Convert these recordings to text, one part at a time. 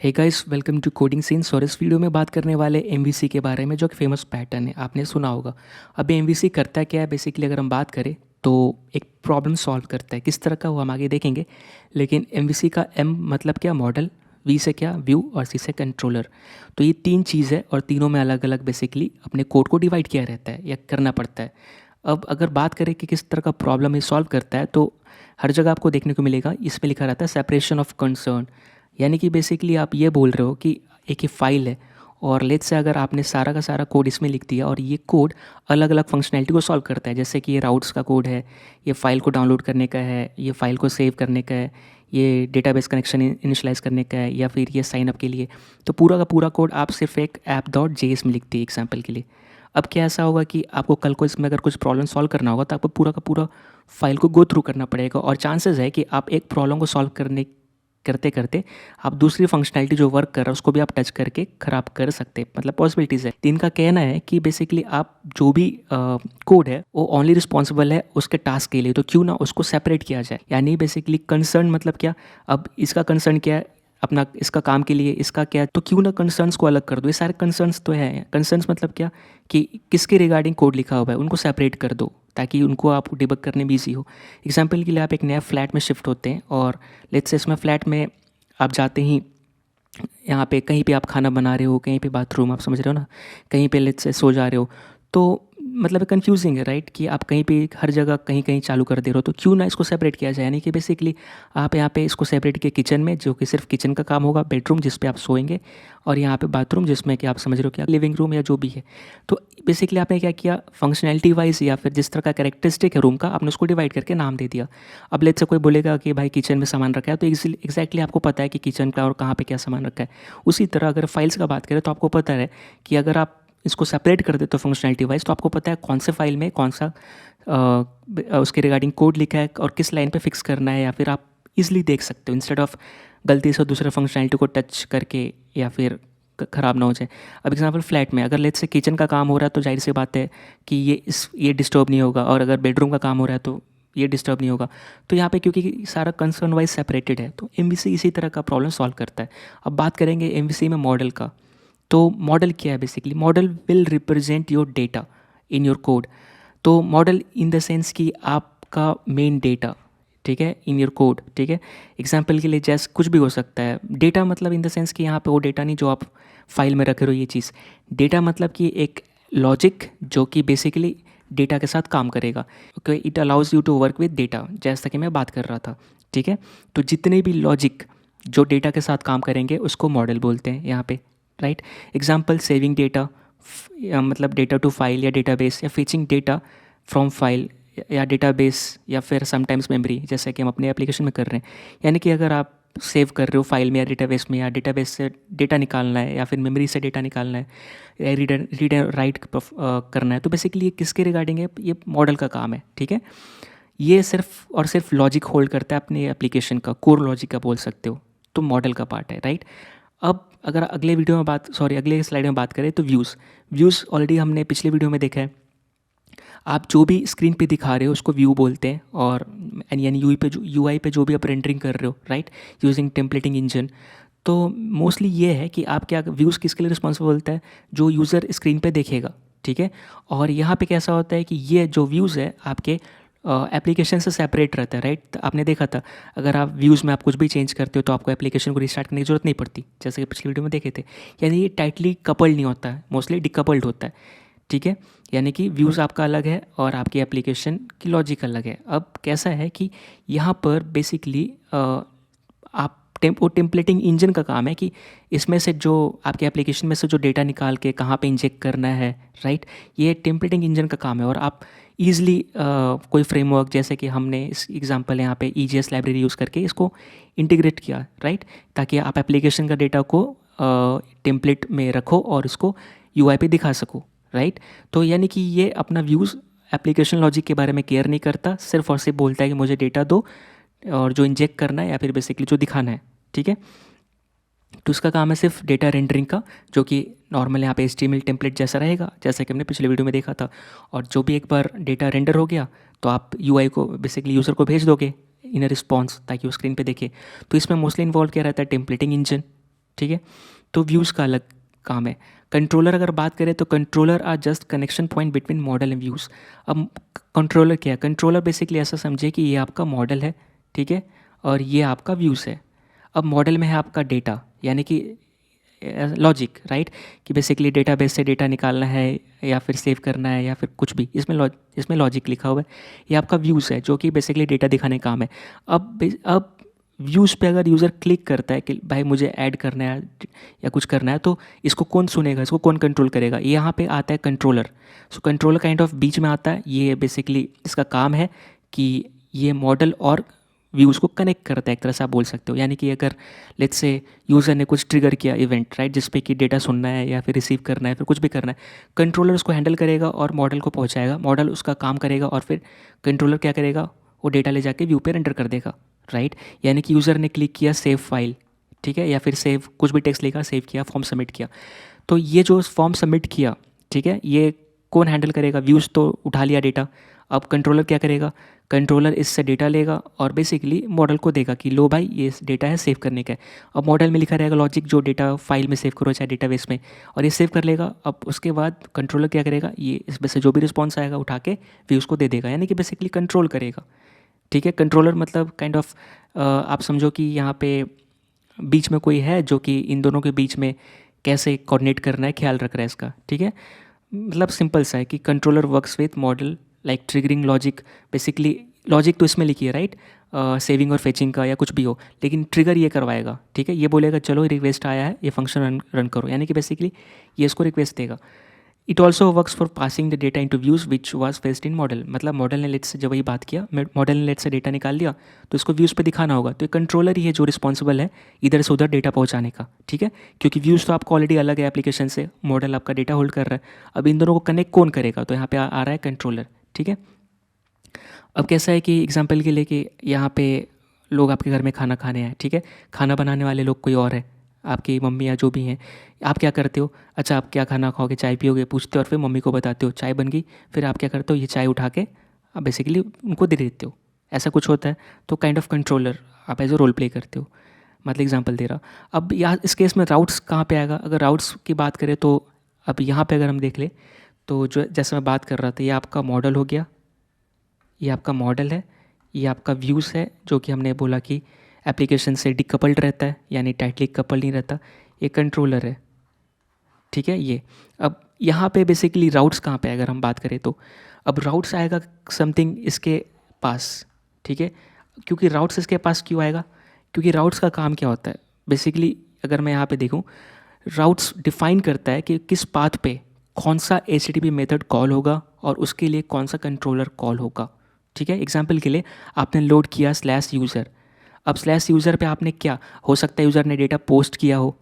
Hey guys, welcome to coding scenes. और इस video में बात करने वाले एमवीसी के बारे में, जो कि फेमस पैटर्न है, आपने सुना होगा। अब एमवीसी करता क्या है बेसिकली, अगर हम बात करें तो एक प्रॉब्लम सॉल्व करता है। किस तरह का वो हम आगे देखेंगे, लेकिन एमवीसी का एम मतलब क्या, मॉडल, वी से क्या, व्यू, और सी से कंट्रोलर। तो ये तीन चीज़ है और तीनों में अलग अलग बेसिकली अपने कोड को डिवाइड किया रहता है या करना पड़ता है। अब अगर बात करें कि किस तरह का प्रॉब्लम ये सॉल्व करता है, तो हर जगह आपको देखने को मिलेगा, इसमें लिखा रहता है सेपरेशन ऑफ कंसर्न। यानी कि बेसिकली आप ये बोल रहे हो कि एक ही फाइल है और लेट्स से अगर आपने सारा का सारा कोड इसमें लिख दिया और ये कोड अलग अलग फंक्शनैलिटी को सॉल्व करता है। जैसे कि ये राउट्स का कोड है, ये फाइल को डाउनलोड करने का है, ये फाइल को सेव करने का है, ये डेटाबेस कनेक्शन इनिशियलाइज करने का है, या फिर ये साइन अप के लिए। तो पूरा का पूरा कोड आप सिर्फ एक ऐप डॉट जेएस में लिखते हैं एग्जाम्पल के लिए। अब क्या ऐसा होगा कि आपको कल को इसमें अगर कुछ प्रॉब्लम सॉल्व करना होगा तो आपको पूरा का पूरा फाइल को गो थ्रू करना पड़ेगा, और चांसेस है कि आप एक प्रॉब्लम को सॉल्व करने करते करते आप दूसरी फंक्शनैलिटी जो वर्क कर रहा है उसको भी आप टच करके ख़राब कर सकते हैं, मतलब पॉसिबिलिटीज़ है। तो इनका कहना है कि बेसिकली आप जो भी कोड है वो ओनली रिस्पॉन्सिबल है उसके टास्क के लिए, तो क्यों ना उसको सेपरेट किया जाए। यानी बेसिकली कंसर्न मतलब क्या, अब इसका कंसर्न क्या है अपना, इसका काम के लिए इसका क्या है, तो क्यों ना कंसर्न्स को अलग कर दो। ये सारे कंसर्न्स तो है। कंसर्न्स मतलब क्या, कि किसके रिगार्डिंग कोड लिखा हुआ है उनको सेपरेट कर दो ताकि उनको आप डिबग करने में ईजी हो। एग्जाम्पल के लिए आप एक नया फ्लैट में शिफ्ट होते हैं और लेट्स से इसमें फ्लैट में आप जाते ही यहाँ पे कहीं पे आप खाना बना रहे हो, कहीं पे बाथरूम, आप समझ रहे हो ना, कहीं पे लेट्स से सो जा रहे हो, तो मतलब कंफ्यूजिंग है राइट, कि आप कहीं पे हर जगह कहीं कहीं चालू कर दे रहे हो। तो क्यों ना इसको सेपरेट किया जाए। यानी कि बेसिकली आप यहाँ पे इसको सेपरेट किया किचन में, जो कि सिर्फ किचन का काम होगा, बेडरूम जिस पे आप सोएंगे, और यहाँ पे बाथरूम जिसमें कि आप समझ रहे हो क्या, लिविंग रूम या जो भी है। तो बेसिकली आपने क्या किया, फंक्शनैलिटी वाइज या फिर जिस तरह का कैरेक्टरिस्टिक है रूम का, आपने उसको डिवाइड करके नाम दे दिया। अब लेट्स से कोई बोलेगा कि भाई किचन में सामान रखा है, तो एग्जैक्टली आपको पता है कि किचन का और कहाँ पे क्या सामान रखा है। उसी तरह अगर फाइल्स का बात करें तो आपको पता है कि अगर आप इसको सेपरेट कर देते हो फंक्शनैलिटी वाइज, तो आपको पता है कौन से फाइल में कौन सा उसके रिगार्डिंग कोड लिखा है और किस लाइन पे फिक्स करना है, या फिर आप इजीली देख सकते हो इंस्टेड ऑफ गलती से दूसरे फंक्शनैलिटी को टच करके या फिर ख़राब ना हो जाए। अब एग्जांपल फ्लैट में अगर लेट्स से किचन का काम हो रहा है तो जाहिर सी बात है कि ये डिस्टर्ब नहीं होगा, और अगर बेडरूम का काम हो रहा है तो ये डिस्टर्ब नहीं होगा। तो यहाँ पे क्योंकि सारा कंसर्न वाइज सेपरेटेड है, तो एमवीसी इसी तरह का प्रॉब्लम सॉल्व करता है। अब बात करेंगे एमवीसी में मॉडल का। तो मॉडल क्या है basically, model will represent your data in your code. तो मॉडल इन द सेंस कि आपका मेन डेटा, ठीक है, इन योर कोड, ठीक है। एग्जाम्पल के लिए जैसे कुछ भी हो सकता है। डेटा मतलब इन द सेंस कि यहाँ पे वो डेटा नहीं जो आप फाइल में रखे हो, ये चीज़। डेटा मतलब कि एक लॉजिक जो कि बेसिकली डेटा के साथ काम करेगा। Okay, it allows you to work with data, जैसा कि मैं बात कर रहा था, ठीक है। तो जितने भी लॉजिक जो डेटा के साथ काम करेंगे उसको मॉडल बोलते हैं यहाँ पे, राइट। एग्जाम्पल सेविंग डेटा, मतलब डेटा टू फाइल या डेटाबेस, या फीचिंग डेटा फ्रॉम फाइल या डेटाबेस, या फिर समटाइम्स मेमोरी, जैसे कि हम अपने एप्लीकेशन में कर रहे हैं। यानी कि अगर आप सेव कर रहे हो फाइल में या डेटाबेस में, या डेटाबेस से डेटा निकालना है, या फिर मेमोरी से डेटा निकालना है, या रीड एंड राइट करना है, तो बेसिकली ये किसके रिगार्डिंग है, ये मॉडल का काम है, ठीक है। ये सिर्फ और सिर्फ लॉजिक होल्ड करता है अपने एप्लीकेशन का, कोर लॉजिक का बोल सकते हो, तो मॉडल का पार्ट है, राइट। अब अगर अगले स्लाइड में बात करें तो व्यूज़ ऑलरेडी हमने पिछले वीडियो में देखा है। आप जो भी स्क्रीन पे दिखा रहे हो उसको व्यू बोलते हैं, और यानी यूआई पे जो भी आप रेंडरिंग कर रहे हो, राइट, यूजिंग टेम्पलेटिंग इंजन। तो मोस्टली ये है कि आप क्या, व्यूज़ किसके लिए रिस्पॉन्सिबल होता है, जो यूज़र स्क्रीन पे देखेगा, ठीक है। और यहाँ पे कैसा होता है कि ये जो व्यूज़ है आपके एप्लीकेशन से सेपरेट रहता है, राइट। आपने देखा था अगर आप व्यूज़ में आप कुछ भी चेंज करते हो तो आपको एप्लीकेशन को रिस्टार्ट करने की जरूरत नहीं पड़ती, जैसे कि पिछली वीडियो में देखे थे। यानी ये टाइटली कपल्ड नहीं होता है, मोस्टली डिकपल्ड होता है, ठीक है। यानी कि व्यूज़ आपका अलग है और आपकी एप्लीकेशन की लॉजिक अलग है। अब कैसा है कि यहाँ पर बेसिकली आप वो टेम्पलेटिंग इंजन का काम है कि इसमें से जो आपके एप्लीकेशन में से जो डेटा निकाल के कहाँ पे इंजेक्ट करना है, राइट, ये टेम्पलेटिंग इंजन का काम है। और आप ईज़िली कोई फ्रेमवर्क, जैसे कि हमने इस एग्जांपल यहाँ पे EJS लाइब्रेरी यूज़ करके इसको इंटीग्रेट किया, राइट, ताकि आप एप्लीकेशन का डेटा को टेम्पलेट में रखो और इसको UI पे दिखा सको, राइट। तो यानी कि ये अपना व्यूज़ एप्लीकेशन लॉजिक के बारे में केयर नहीं करता, सिर्फ और सिर्फ बोलता है कि मुझे डेटा दो और जो इंजेक्ट करना है या फिर बेसिकली जो दिखाना है, ठीक है। तो उसका काम है सिर्फ डेटा रेंडरिंग का, जो कि नॉर्मल यहाँ पे HTML टेम्पलेट जैसा रहेगा, जैसा कि हमने पिछले वीडियो में देखा था। और जो भी एक बार डेटा रेंडर हो गया तो आप UI को बेसिकली यूज़र को भेज दोगे इन रिस्पॉन्स, ताकि वो स्क्रीन पे देखे। तो इसमें मोस्टली इन्वॉल्व क्या रहता है, टेम्पलेटिंग इंजन, ठीक है। तो व्यूज़ का अलग काम है। कंट्रोलर अगर बात करें तो controller are just connection point between model and views. अब कंट्रोलर क्या है? कंट्रोलर बेसिकली ऐसा समझे कि ये आपका मॉडल है, ठीक है, और ये आपका व्यूज़ है। अब मॉडल में है आपका डेटा, यानी कि लॉजिक, राइट, कि बेसिकली डेटाबेस से डेटा निकालना है या फिर सेव करना है या फिर कुछ भी, इसमें लॉजिक लिखा हुआ है। ये आपका व्यूज़ है जो कि बेसिकली डेटा दिखाने का काम है। अब व्यूज़ पे अगर यूज़र क्लिक करता है कि भाई मुझे ऐड करना है या कुछ करना है, तो इसको कौन सुनेगा, इसको कौन कंट्रोल करेगा? ये यहाँ पे आता है controller. So controller kind of बीच में आता है। ये बेसिकली इसका काम है कि ये मॉडल और व्यूज़ को कनेक्ट करता है, एक तरह से आप बोल सकते हो। यानी कि अगर लेट्स से यूज़र ने कुछ ट्रिगर किया इवेंट, राइट, जिस पे कि डेटा सुनना है या फिर रिसीव करना है, फिर कुछ भी करना है, कंट्रोलर उसको हैंडल करेगा और मॉडल को पहुंचाएगा। मॉडल उसका काम करेगा और फिर कंट्रोलर क्या करेगा? वो डेटा ले जाके व्यू पे रेंडर कर देगा, राइट। यानी कि यूज़र ने क्लिक किया सेव फाइल, ठीक है, या फिर सेव कुछ भी टेक्स्ट लिखा, सेव किया, फॉर्म सबमिट किया, तो ये जो फॉर्म सबमिट किया, ठीक है, ये कौन हैंडल करेगा? व्यूज़ तो उठा लिया डेटा। अब कंट्रोलर क्या करेगा? कंट्रोलर इससे डेटा लेगा और बेसिकली मॉडल को देगा कि लो भाई ये डेटा है, सेव करने का है। अब मॉडल में लिखा रहेगा लॉजिक, जो डेटा फाइल में सेव करो चाहे डेटाबेस में, और ये सेव कर लेगा। अब उसके बाद कंट्रोलर क्या करेगा? ये इसमें से जो भी रिस्पॉन्स आएगा उठा के व्यूज़ को दे देगा, यानी कि बेसिकली कंट्रोल करेगा, ठीक है। कंट्रोलर मतलब काइंड ऑफ आप समझो कि यहाँ पे बीच में कोई है जो कि इन दोनों के बीच में कैसे कोऑर्डिनेट करना है, ख्याल रख रहा है इसका, ठीक है। मतलब सिंपल सा है कि controller works with model like triggering logic. Basically logic तो इसमें लिखी है, राइट, सेविंग और फेचिंग का या कुछ भी हो, लेकिन ट्रिगर ये करवाएगा, ठीक है। ये बोलेगा चलो रिक्वेस्ट आया है, ये फंक्शन रन करो, यानी कि बेसिकली ये इसको रिक्वेस्ट देगा। It also works for passing the data into views which was faced in model. मतलब मॉडल ने लेट से जब वही बात किया, मॉडल ने लेट से डेटा निकाल लिया, तो इसको व्यूज़ पे दिखाना होगा। तो ये कंट्रोलर ही है जो रिस्पॉन्सिबल है इधर से उधर डेटा पहुंचाने का, ठीक है। क्योंकि व्यूज़ तो आपको ऑलरेडी अलग है एप्लीकेशन से, मॉडल आपका डेटा होल्ड कर रहा है। अब इन दोनों को कनेक्ट कौन करेगा? तो यहाँ पे आ रहा है कंट्रोलर, ठीक है। अब कैसा है कि एग्जांपल के लिए कि यहाँ पे लोग आपके घर में खाना खाने आए, ठीक है, खाना बनाने वाले लोग कोई और है, आपकी मम्मी या जो भी हैं। आप क्या करते हो? अच्छा, आप क्या खाना खाओगे, चाय पियोगे, पूछते हो और फिर मम्मी को बताते हो चाय बन गई। फिर आप क्या करते हो? ये चाय उठा के आप बेसिकली उनको दे देते हो, ऐसा कुछ होता है। तो काइंड ऑफ कंट्रोलर आप एज ए रोल प्ले करते हो, मतलब एग्जांपल दे रहा। अब यहाँ इस केस में राउट्स कहाँ पे आएगा? अगर राउट्स की बात करें तो अब यहाँ पे अगर हम देख ले तो जो जैसे मैं बात कर रहा था, ये आपका मॉडल हो गया, ये आपका मॉडल है, ये आपका व्यूज़ है जो कि हमने बोला कि एप्लीकेशन से डिकपल्ड रहता है, यानी टाइटली कपल नहीं रहता। ये कंट्रोलर है, ठीक है। ये अब यहाँ पे बेसिकली राउट्स कहाँ पे अगर हम बात करें तो अब राउट्स आएगा समथिंग इसके पास, ठीक है। क्योंकि राउट्स इसके पास क्यों आएगा? क्योंकि राउट्स का काम क्या होता है बेसिकली, अगर मैं यहाँ पे देखूँ, राउट्स डिफाइन करता है कि किस पाथ पे कौन सा HTTP मेथड कॉल होगा और उसके लिए कौन सा कंट्रोलर कॉल होगा, ठीक है। एग्जाम्पल के लिए आपने लोड किया /यूज़र। अब /यूज़र पे आपने क्या, हो सकता है यूज़र ने डेटा पोस्ट किया हो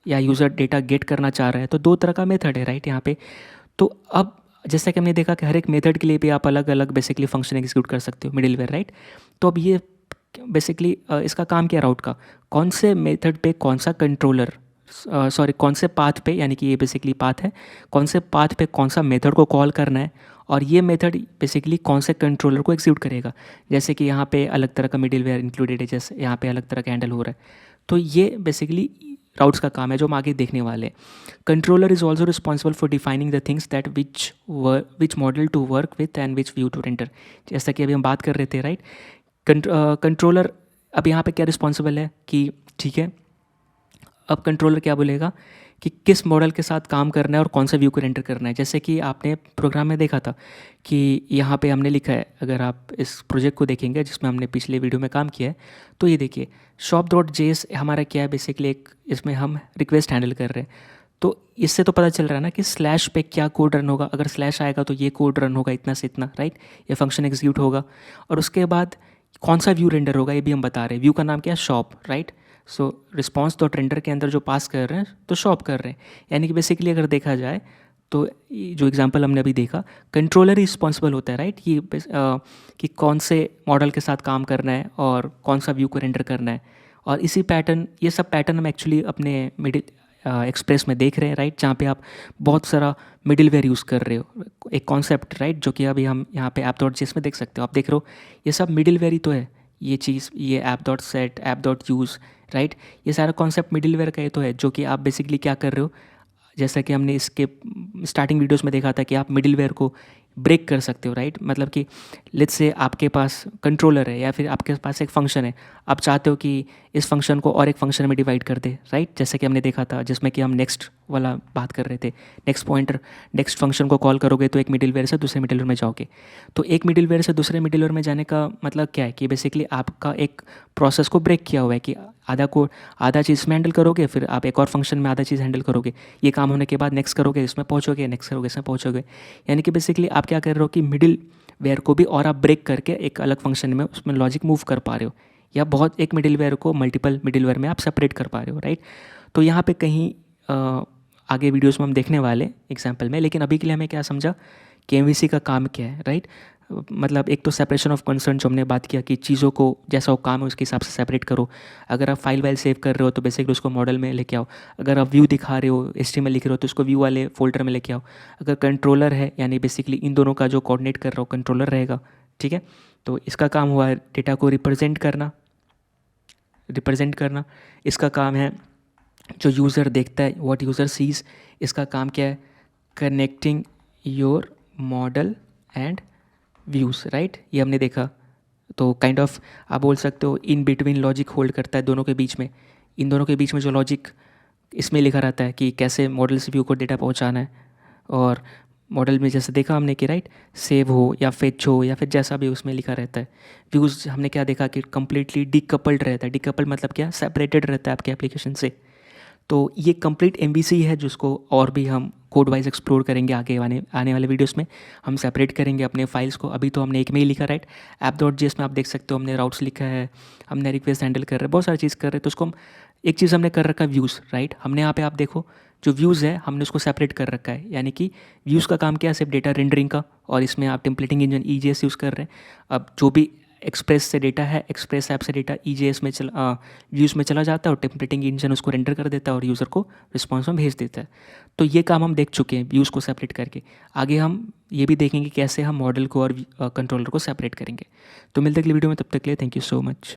या यूज़र डेटा गेट करना चाह रहा है, तो दो तरह का मेथड है, राइट, यहाँ पे। तो अब जैसा कि हमने देखा कि हर एक मेथड के लिए भी आप अलग अलग बेसिकली फंक्शन एग्जीक्यूट कर सकते हो, मिडिलवेयर, राइट। तो अब ये बेसिकली इसका काम क्या, राउट का, कौन से मेथड पे कौन सा कंट्रोलर, सॉरी कौन से पाथ पे, यानी कि ये बेसिकली पाथ है, कौन से पाथ पे कौन सा मेथड को कॉल करना है और ये मेथड बेसिकली कौन से कंट्रोलर को एग्जीक्यूट करेगा। जैसे कि यहाँ पे अलग तरह का मिडिलवेयर इंक्लूडेड है, जैसे यहाँ पे अलग तरह का हैंडल हो रहा है। तो ये बेसिकली राउट्स का काम है जो हम आगे देखने वाले हैं। Controller is also responsible for defining the things that which model to work with and which view to render. जैसा कि अभी हम बात कर रहे थे, राइट, कंट्रोलर अब यहाँ पे क्या रिस्पॉन्सिबल है कि ठीक है, अब कंट्रोलर क्या बोलेगा कि किस मॉडल के साथ काम करना है और कौन सा व्यू को रेंडर करना है। जैसे कि आपने प्रोग्राम में देखा था कि यहाँ पे हमने लिखा है, अगर आप इस प्रोजेक्ट को देखेंगे जिसमें हमने पिछले वीडियो में काम किया है, तो ये देखिए shop.js हमारा क्या है, बेसिकली एक इसमें हम रिक्वेस्ट हैंडल कर रहे हैं। तो इससे तो पता चल रहा है ना कि स्लैश पे क्या कोड रन होगा, अगर स्लैश आएगा तो ये कोड रन होगा इतना से इतना, राइट, ये फंक्शन एग्जीक्यूट होगा। और उसके बाद कौन सा व्यू रेंडर होगा ये भी हम बता रहे हैं। व्यू का नाम क्या है, शॉप, राइट। सो रिस्पॉन्स डॉट रेंडर के अंदर जो पास कर रहे हैं तो शॉप कर रहे हैं, यानी कि बेसिकली अगर देखा जाए तो जो एग्जांपल हमने अभी देखा, कंट्रोलर ही रिस्पॉन्सिबल होता है, राइट, कि कौन से मॉडल के साथ काम करना है और कौन सा व्यू को रेंडर करना है। और इसी पैटर्न, ये सब पैटर्न हम एक्चुअली अपने मिडिल एक्सप्रेस में देख रहे हैं, राइट, जहाँ पे आप बहुत सारा मिडिलवेयर यूज़ कर रहे हो, एक कॉन्सेप्ट, राइट, जो कि अभी हम यहाँ पे app.js में देख सकते हो। आप देख रहे हो ये सब मिडिलवेयर ही तो है, ये चीज़, ये app dot set, app dot use, right. ये सारा कॉन्सेप्ट मिडिलवेयर का ही तो है, जो कि आप बेसिकली क्या कर रहे हो, जैसा कि हमने इसके स्टार्टिंग वीडियोस में देखा था कि आप मिडिलवेयर को ब्रेक कर सकते हो, राइट। मतलब कि लेट्स से आपके पास कंट्रोलर है या फिर आपके पास एक फंक्शन है, आप चाहते हो कि इस फंक्शन को और एक फंक्शन में डिवाइड कर दे, राइट। जैसे कि हमने देखा था जिसमें कि हम नेक्स्ट वाला बात कर रहे थे, नेक्स्ट पॉइंटर, नेक्स्ट फंक्शन को कॉल करोगे तो एक मिडिलवेयर से दूसरे मिडिलवेयर में जाओगे। तो एक मिडिलवेयर से दूसरे मिडिलवेयर में जाने का मतलब क्या है कि बेसिकली आपका एक प्रोसेस को ब्रेक किया हुआ है कि आधा चीज़ में हैंडल करोगे, फिर आप एक और फंक्शन में आधा चीज़ हैंडल करोगे, ये काम होने के बाद नेक्स्ट करोगे, इसमें पहुँचोगे, नेक्स्ट करोगे, इसमें पहुँचोगे। यानी कि बेसिकली आप क्या कर रहे हो कि मिडिल वेयर को भी और आप ब्रेक करके एक अलग फंक्शन में उसमें लॉजिक मूव कर पा रहे हो, या बहुत एक मिडिलवेयर को मल्टीपल मिडिलवेयर में आप सेपरेट कर पा रहे हो, राइट। तो यहाँ पे कहीं आगे वीडियोस में हम देखने वाले एग्जांपल में, लेकिन अभी के लिए हमें क्या समझा कि एमवीसी का काम क्या है, राइट। मतलब एक तो सेपरेशन ऑफ कंसर्न जो हमने बात किया कि चीज़ों को जैसा वो काम है उसके हिसाब से सेपरेट करो। अगर आप फाइल सेव कर रहे हो तो बेसिकली उसको मॉडल में लेके आओ। अगर आप व्यू दिखा रहे हो, एचटीएमएल लिख रहे हो तो उसको व्यू वाले फोल्डर में लेके आओ। अगर कंट्रोलर है, यानी बेसिकली इन दोनों का जो कोऑर्डिनेट कर रहा हो कंट्रोलर रहेगा, ठीक है। तो इसका काम हुआ है डेटा को रिप्रेजेंट करना। इसका काम है जो यूज़र देखता है, व्हाट यूज़र सीज। इसका काम क्या है, connecting your model and views, right. ये हमने देखा। तो काइंड ऑफ आप बोल सकते हो इन बिटवीन लॉजिक होल्ड करता है दोनों के बीच में। इन दोनों के बीच में जो लॉजिक इसमें लिखा रहता है कि कैसे मॉडल से व्यू को डेटा पहुंचाना है। और मॉडल में जैसे देखा हमने कि राइट, सेव हो या फेच हो या फिर जैसा भी उसमें लिखा रहता है। व्यूज़ हमने क्या देखा कि कम्प्लीटली डीकपल्ड रहता है। डीकपल्ड मतलब क्या, सेपरेटेड रहता है आपके एप्लीकेशन से। तो ये कंप्लीट एमवीसी है जिसको और भी हम कोड वाइज एक्सप्लोर करेंगे आगे आने वाले वीडियोस में। हम सेपरेट करेंगे अपने फाइल्स को। अभी तो हमने एक में ही लिखा, राइट। ऐप डॉट जेएस में आप देख सकते हो हमने राउट्स लिखा है, हमने रिक्वेस्ट हैंडल कर रहे हैं, बहुत सारी चीज़ कर रहे हैं। तो उसको हम एक चीज़ हमने कर रखा है व्यूज़, राइट। हमने यहाँ पे आप देखो जो व्यूज़ है हमने उसको सेपरेट कर रखा है, यानी कि व्यूज़ का काम क्या है, सिर्फ डेटा रेंडरिंग का। और इसमें आप टेम्पलेटिंग इंजन ईजेएस यूज़ कर रहे हैं। अब जो भी एक्सप्रेस से डेटा है, एक्सप्रेस ऐप से डेटा ईजेएस में व्यूज़ में चला जाता है और टेम्पलेटिंग इंजन उसको रेंडर कर देता है और यूज़र को रिस्पॉन्स में भेज देता है। तो ये काम हम देख चुके हैं व्यूज़ को सेपरेट करके। आगे हम ये भी देखेंगे कैसे हम मॉडल को और कंट्रोलर को सेपरेट करेंगे। तो मिलते अगली वीडियो में, तब तक के लिए थैंक यू सो मच।